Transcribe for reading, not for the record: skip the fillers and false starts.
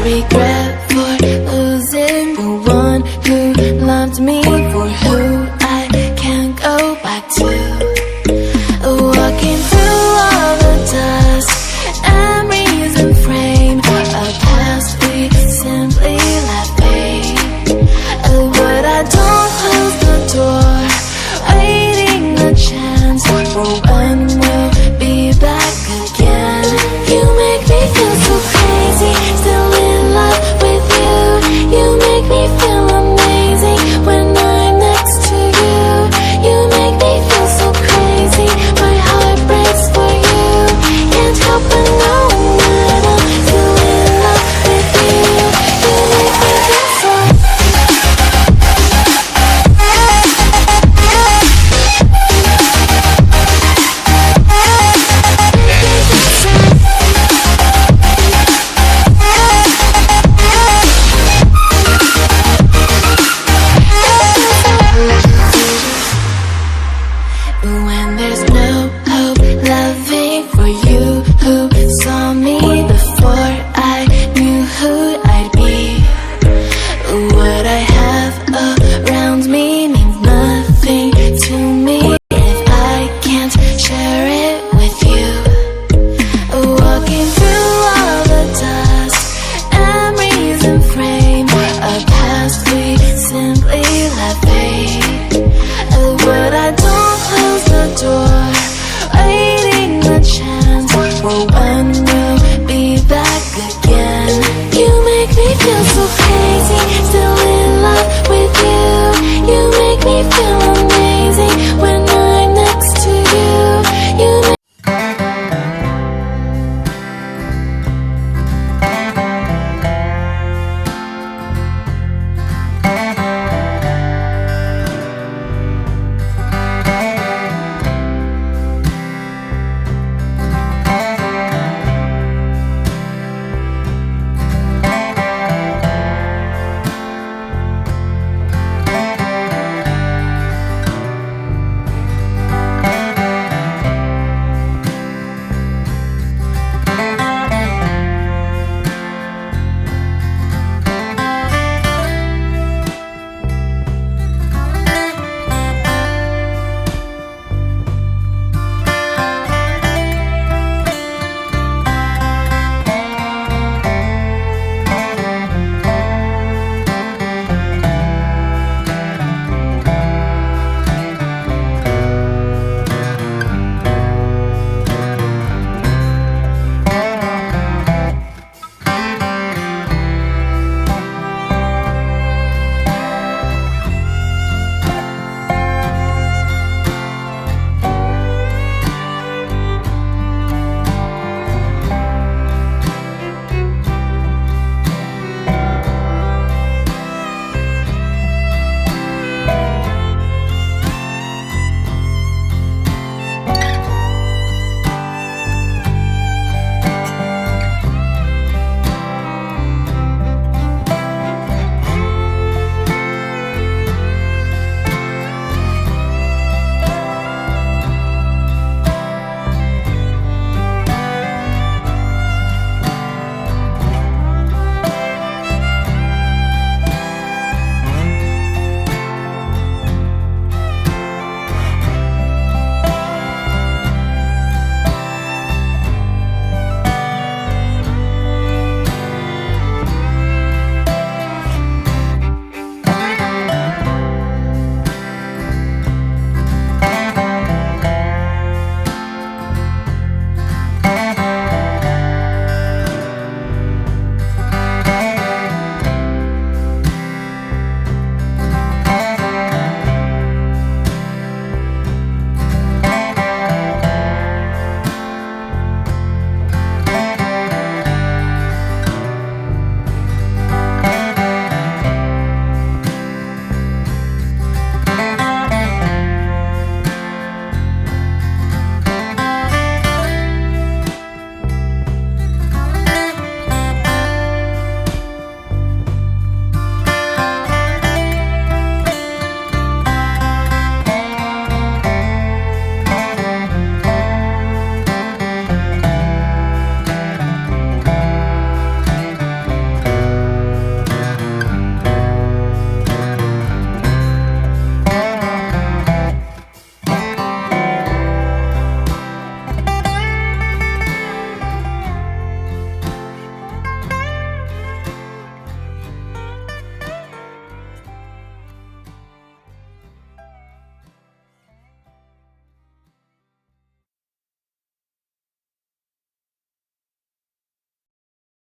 regret for losing the one who loved me, for who I can't go back to. Walking through all the dust, memories and frame, a past we simply let fade. But I don't close the door, waiting a chance for when we'll be back again. You make me feel so crazy, still in love with you. You make me feel amazing when I'm next to you. You make me feel so crazy, my heart breaks for you. Can't help but know that I'm still in love with you. You make me feel so. When there's no hope loving for you who saw me before I knew who I'd be. What I have around me means nothing to me if I can't share it with you. Walking through all the dust, memories and frame, a past we simply let fade. But I don't close the door, waiting a chance for when we'll be back again. You make me feel so crazy.